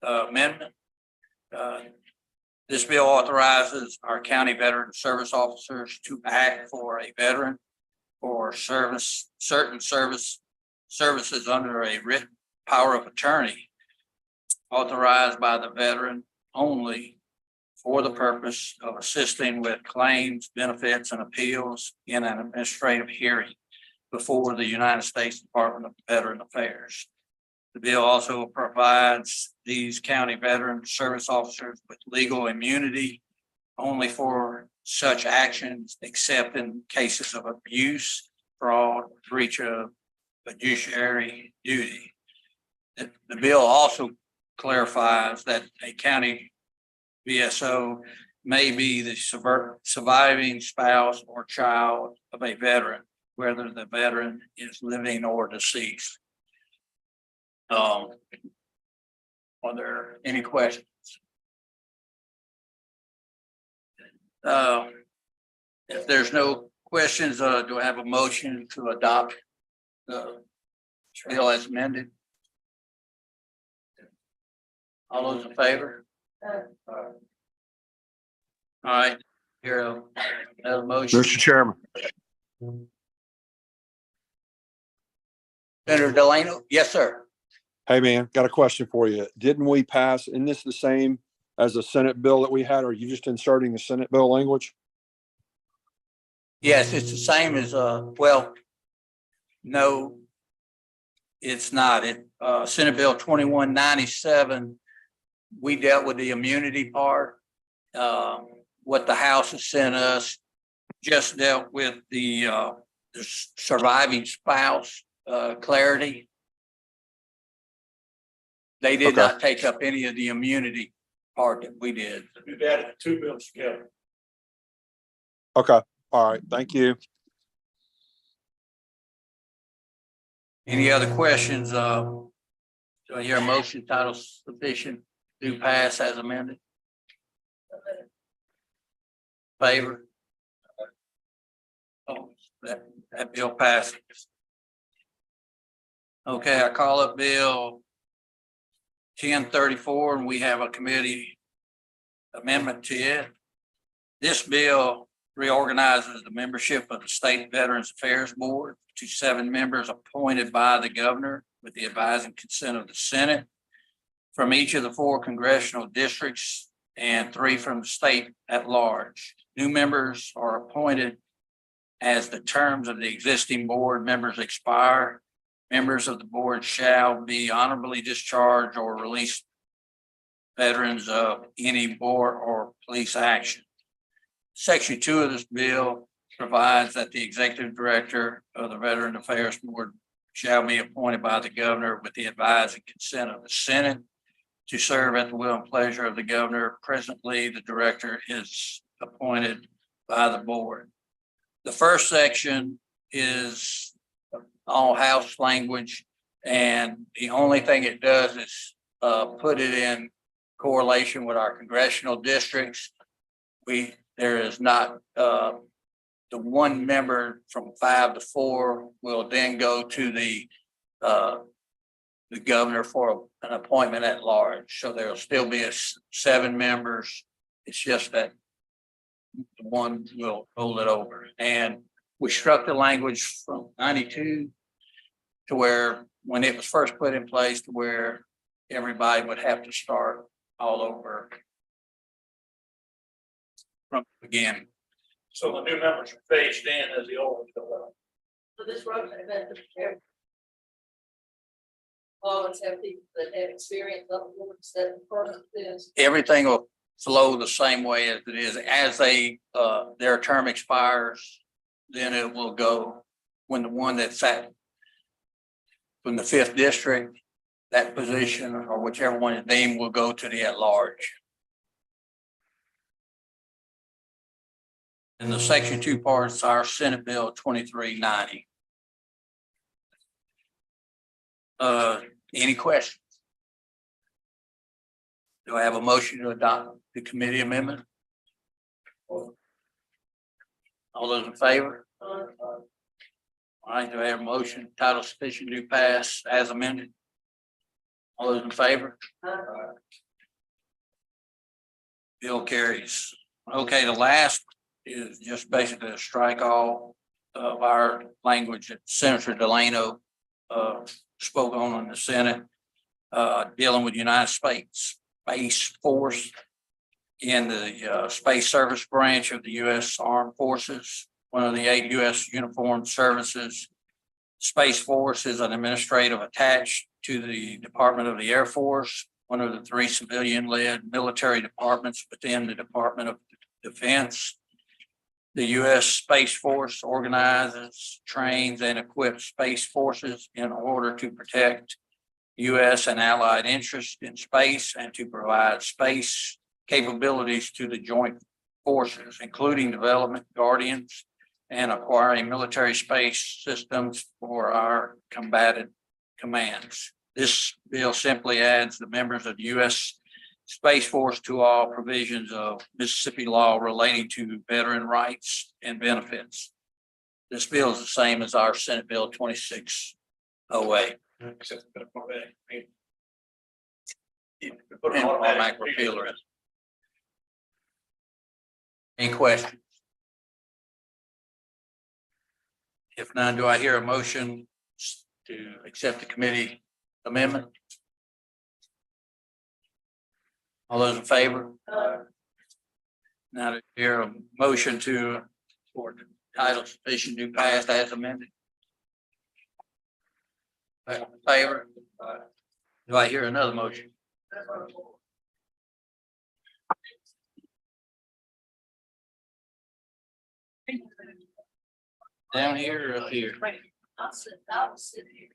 amendment. This bill authorizes our county veteran service officers to act for a veteran for certain services under a written power of attorney authorized by the veteran only for the purpose of assisting with claims, benefits, and appeals in an administrative hearing before the United States Department of Veteran Affairs. The bill also provides these county veteran service officers with legal immunity only for such actions except in cases of abuse, fraud, breach of fiduciary duty. The bill also clarifies that a county VSO may be the surviving spouse or child of a veteran, whether the veteran is living or deceased. Are there any questions? If there's no questions, do I have a motion to adopt the bill as amended? All those in favor? All right, here, another motion. Mr. Chairman. Senator Delano? Yes, sir. Hey, man, got a question for you. Didn't we pass, isn't this the same as the Senate bill that we had? Or are you just inserting the Senate bill language? Yes, it's the same as, well, no, it's not. Senate Bill 2197, we dealt with the immunity part. What the House has sent us just dealt with the surviving spouse clarity. They did not take up any of the immunity part that we did. We've added two bills together. Okay. All right. Thank you. Any other questions? Do I hear a motion title sufficient to pass as amended? Favor? Oh, that bill passes. Okay, I call up Bill 1034, and we have a committee amendment to it. This bill reorganizes the membership of the State Veterans Affairs Board to 7 members appointed by the governor with the advice and consent of the Senate from each of the 4 congressional districts and 3 from the state at large. New members are appointed as the terms of the existing board members expire. Members of the board shall be honorably discharged or released veterans of any board or police action. Section 2 of this bill provides that the executive director of the Veteran Affairs Board shall be appointed by the governor with the advice and consent of the Senate to serve at the will and pleasure of the governor. Presently, the director is appointed by the board. The first section is all House language, and the only thing it does is put it in correlation with our congressional districts. There is not the 1 member from 5 to 4 will then go to the governor for an appointment at large. So there'll still be 7 members. It's just that the 1 will roll it over. And we struck the language from 92 to where, when it was first put in place, to where everybody would have to start all over from the beginning. So the new members are phased in as the old ones go out. So this road event, always have people that have experience of boards that the person is. Everything will flow the same way as it is. As their term expires, then it will go when the one that's at from the 5th district, that position or whichever one is named will go to the at large. And the section 2 parts are Senate Bill 2390. Any questions? Do I have a motion to adopt the committee amendment? All those in favor? All right, do I have a motion title sufficient to pass as amended? All those in favor? Bill carries. Okay, the last is just basically a strike all of our language that Senator Delano spoke on in the Senate, dealing with United States Space Force in the Space Service Branch of the U.S. Armed Forces, one of the 8 U.S. Uniformed Services. Space Force is an administrative attached to the Department of the Air Force, one of the 3 civilian-led military departments within the Department of Defense. The U.S. Space Force organizes, trains, and equips space forces in order to protect U.S. and allied interests in space and to provide space capabilities to the joint forces, including development, guardians, and acquiring military space systems for our combatant commands. This bill simply adds the members of the U.S. Space Force to all provisions of Mississippi law relating to veteran rights and benefits. This bill is the same as our Senate Bill 2608. Except for the part that Put an automatic repealer in. Any questions? If none, do I hear a motion to accept the committee amendment? All those in favor? Now to hear a motion to, for the title sufficient to pass as amended. In favor? Do I hear another motion? Down here or up here? I'll sit here.